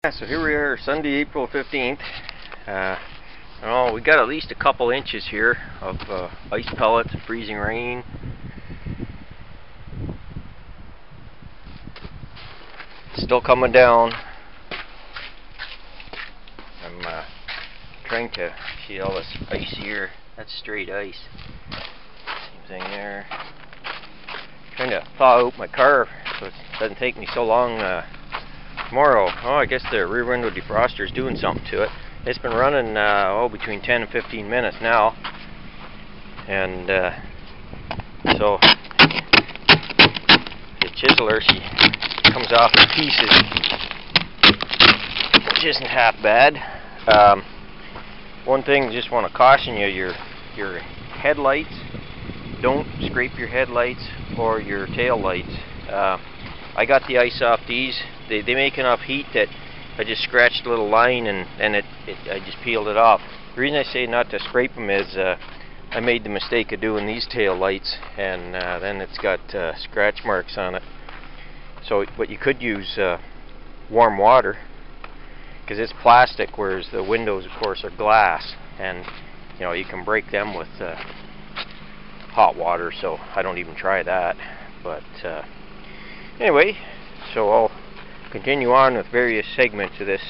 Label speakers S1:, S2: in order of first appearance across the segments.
S1: Yeah, so here we are, Sunday, April 15th. Oh, we got at least a couple inches here of ice pellets and freezing rain. Still coming down. I'm trying to see all this ice here. That's straight ice. Same thing there. Trying to thaw out my car so it doesn't take me so long tomorrow. Oh, I guess the rear window defroster is doing something to it. It's been running between 10 and 15 minutes now, and so the chiseler, she comes off in pieces, which isn't half bad. One thing, just want to caution you: your headlights, don't scrape your headlights or your tail lights. I got the ice off these. They make enough heat that I just scratched a little line and I just peeled it off. The reason I say not to scrape them is I made the mistake of doing these tail lights, and then it's got scratch marks on it. So what you could use warm water, because it's plastic, whereas the windows, of course, are glass, and you know, you can break them with hot water. So I don't even try that. But anyway, so I'll continue on with various segments of this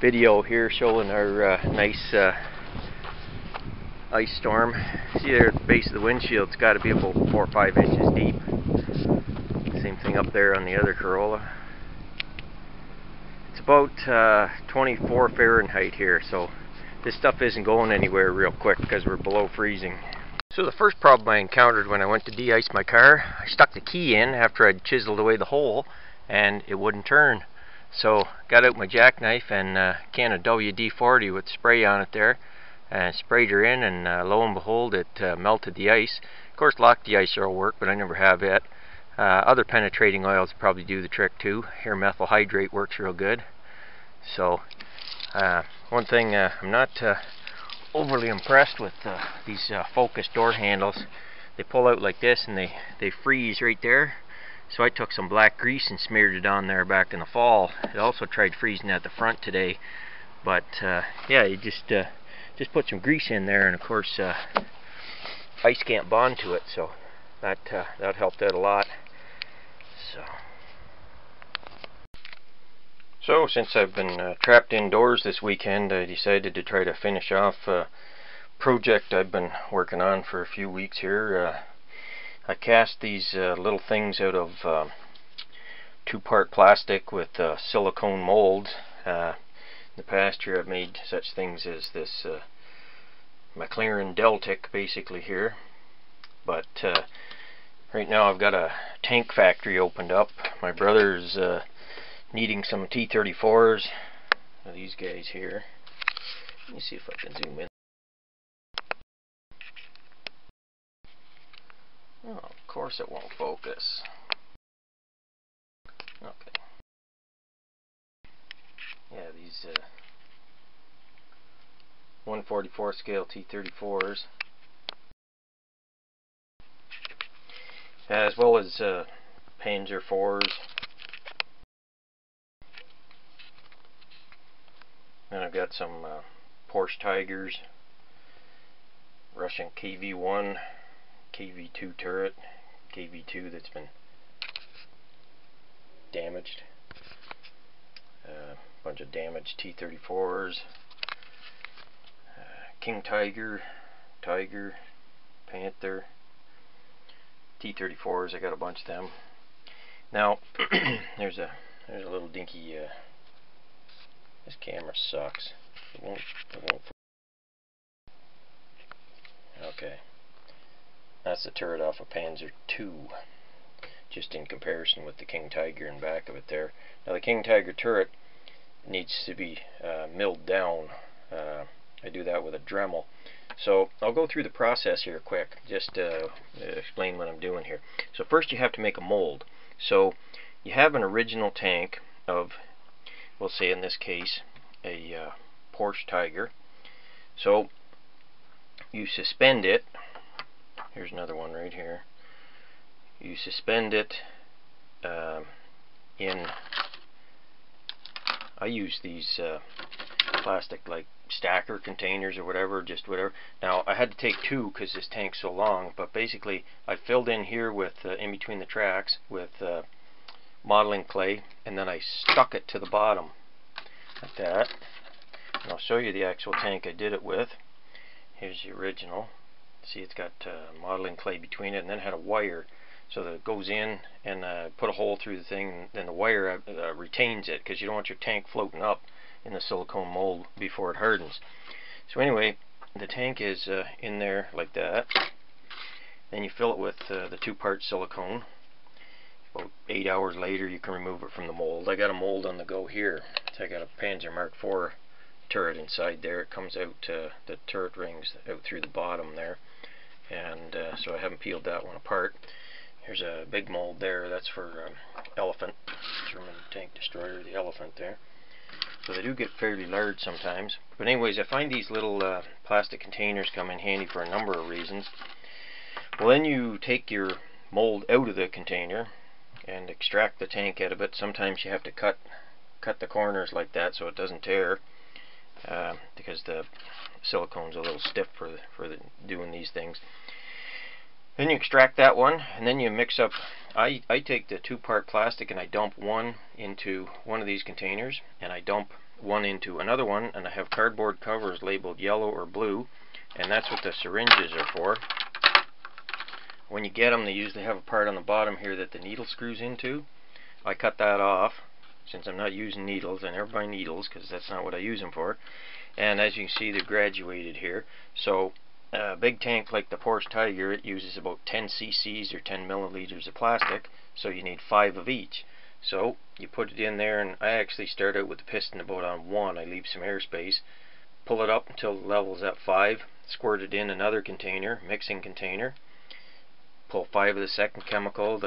S1: video here, showing our nice ice storm. See there at the base of the windshield, it's got to be about 4 or 5 inches deep. Same thing up there on the other Corolla. It's about 24 Fahrenheit here, so this stuff isn't going anywhere real quick because we're below freezing. So the first problem I encountered when I went to de-ice my car, I stuck the key in after I'd chiseled away the hole, and it wouldn't turn. So got out my jackknife and a can of WD-40 with spray on it there, and sprayed her in, and lo and behold, it melted the ice. Of course, Lock De-Icer will work, but I never have it. Other penetrating oils probably do the trick too. Here, methyl hydrate works real good. So one thing, I'm not overly impressed with these Focus door handles. They pull out like this and they freeze right there. So I took some black grease and smeared it on there back in the fall. I also tried freezing at the front today, but yeah, you just put some grease in there, and of course ice can't bond to it, so that helped out a lot. So since I've been trapped indoors this weekend, I decided to try to finish off a project I've been working on for a few weeks here. I cast these little things out of 2-part plastic with silicone molds. In the past year I've made such things as this McLaren Deltic basically here, but right now I've got a tank factory opened up. My brother's needing some T-34s. These guys here. Let me see if I can zoom in. Oh, of course it won't focus. Okay. Yeah, these 1/44 scale T-34s, as well as Panzer IVs. And I've got some Porsche Tigers, Russian KV-1, KV-2 turret, KV-2 that's been damaged, a bunch of damaged T-34s, King Tiger, Tiger, Panther, T-34s. I got a bunch of them. Now there's a little dinky. This camera sucks. It won't. Okay, that's the turret off of Panzer II, just in comparison with the King Tiger in back of it there. Now the King Tiger turret needs to be milled down. I do that with a Dremel. So I'll go through the process here quick, just to explain what I'm doing here. So first you have to make a mold. So you have an original tank of, we'll say in this case, a Porsche Tiger. So you suspend it. Here's another one right here. You suspend it in I use these plastic like stacker containers or whatever, just whatever. Now I had to take two because this tank's so long, but basically I filled in here with in between the tracks with modeling clay, and then I stuck it to the bottom like that. And I'll show you the actual tank I did it with. Here's the original. See, it's got modeling clay between it, and then had a wire so that it goes in and put a hole through the thing, and then the wire retains it, because you don't want your tank floating up in the silicone mold before it hardens. So anyway, the tank is in there like that. Then you fill it with the two-part silicone. About 8 hours later you can remove it from the mold. I got a mold on the go here. So I got a Panzer Mark IV turret inside there. It comes out, the turret rings out through the bottom there, and so I haven't peeled that one apart. Here's a big mold there. That's for Elephant, German tank destroyer, the Elephant there. So they do get fairly large sometimes. But anyways, I find these little plastic containers come in handy for a number of reasons. Well, then you take your mold out of the container and extract the tank out of it. Sometimes you have to cut the corners like that so it doesn't tear, because the silicone's a little stiff for doing these things. Then you extract that one, and then you mix up. I take the two-part plastic and I dump one into one of these containers, and I dump one into another one, and I have cardboard covers labeled yellow or blue, and that's what the syringes are for. When you get them, they usually have a part on the bottom here that the needle screws into. I cut that off, since I'm not using needles. I never buy needles because that's not what I use them for. And as you can see, they're graduated here. So a big tank like the Porsche Tiger, it uses about 10 cc's or 10 milliliters of plastic, so you need 5 of each. So you put it in there, and I actually start out with the piston about on 1. I leave some airspace, pull it up until the level's at 5, squirt it in another container, mixing container, pull 5 of the second chemical.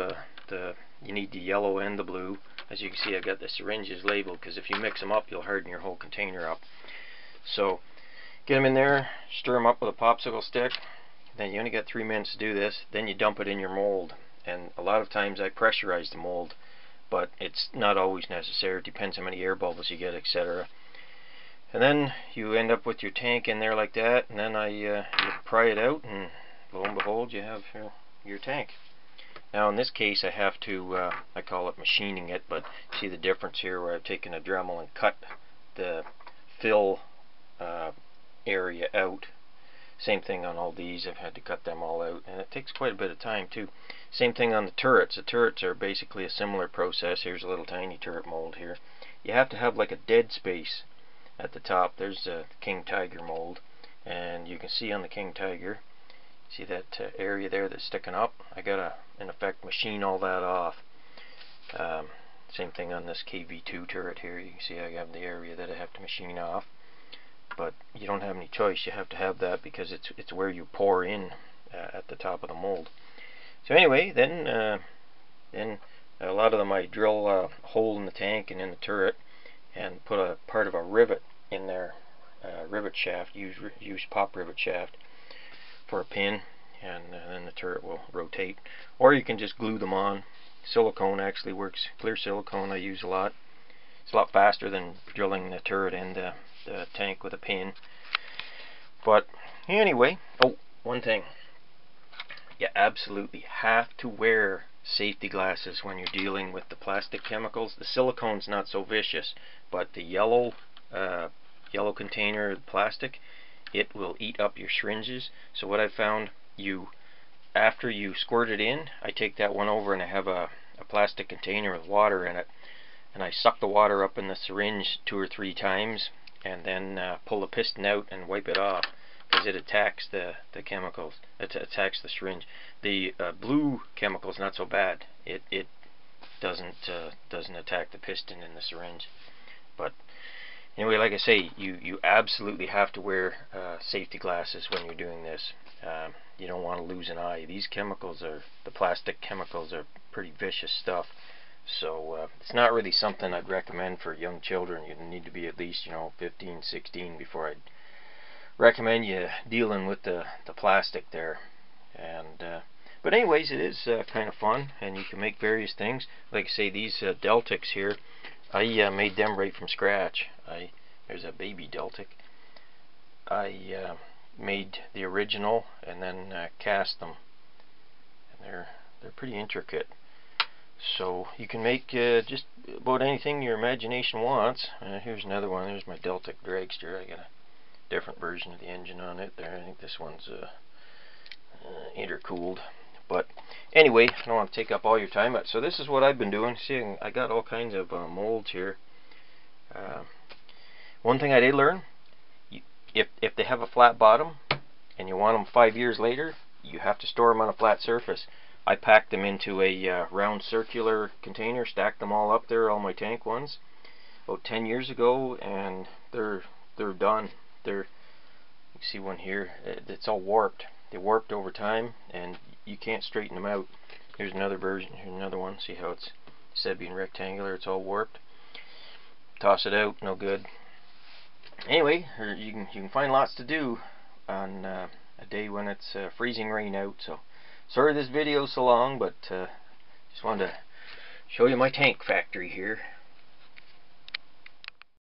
S1: You need the yellow and the blue. As you can see, I've got the syringes labeled, because if you mix them up, you'll harden your whole container up. So get them in there, stir them up with a popsicle stick. Then you only got 3 minutes to do this. Then you dump it in your mold. And a lot of times I pressurize the mold, but it's not always necessary. It depends how many air bubbles you get, etc. And then you end up with your tank in there like that, and then you pry it out, and lo and behold, you have your tank. Now in this case I have to, I call it machining it, but see the difference here where I've taken a Dremel and cut the fill area out. Same thing on all these, I've had to cut them all out, and it takes quite a bit of time too. Same thing on the turrets. The turrets are basically a similar process. Here's a little tiny turret mold here. You have to have like a dead space at the top. There's a King Tiger mold, and you can see on the King Tiger, see that area there that's sticking up? I gotta, in effect, machine all that off. Same thing on this KV2 turret here. You can see I have the area that I have to machine off. But you don't have any choice. You have to have that because it's where you pour in at the top of the mold. So anyway, then a lot of them I drill a hole in the tank and in the turret and put a part of a rivet in there, rivet shaft. Use pop rivet shaft for a pin, and then the turret will rotate. Or you can just glue them on. Silicone actually works. Clear silicone I use a lot. It's a lot faster than drilling the turret and the tank with a pin. But anyway, oh, one thing. You absolutely have to wear safety glasses when you're dealing with the plastic chemicals. The silicone's not so vicious, but the yellow container plastic, it will eat up your syringes. So what I found, after you squirt it in, I take that one over and I have a plastic container with water in it, and I suck the water up in the syringe 2 or 3 times, and then pull the piston out and wipe it off, because it attacks the chemicals. It attacks the syringe. The blue chemical's not so bad. It doesn't attack the piston in the syringe. But anyway, like I say, you absolutely have to wear safety glasses when you're doing this. You don't want to lose an eye. These chemicals the plastic chemicals are pretty vicious stuff. So it's not really something I'd recommend for young children. You need to be at least 15, 16 before I'd recommend you dealing with the plastic there. And but anyways, it is kind of fun, and you can make various things. Like I say, these Deltics here I made them right from scratch. There's a baby Deltic. I made the original and then cast them, and they're pretty intricate. So you can make just about anything your imagination wants. Here's another one. There's my Deltic dragster. I got a different version of the engine on it there. I think this one's intercooled. But anyway, I don't want to take up all your time. So this is what I've been doing. See, I got all kinds of molds here. One thing I did learn, if they have a flat bottom and you want them 5 years later, you have to store them on a flat surface. I packed them into a round circular container, stacked them all up there, all my tank ones, about 10 years ago, and they're done. You see one here, it's all warped. They warped over time, and you can't straighten them out. Here's another version. Here's another one. See how it's, instead of being rectangular, it's all warped. Toss it out, no good. Anyway, you can find lots to do on a day when it's freezing rain out. So sorry this video's so long, but just wanted to show you my tank factory here.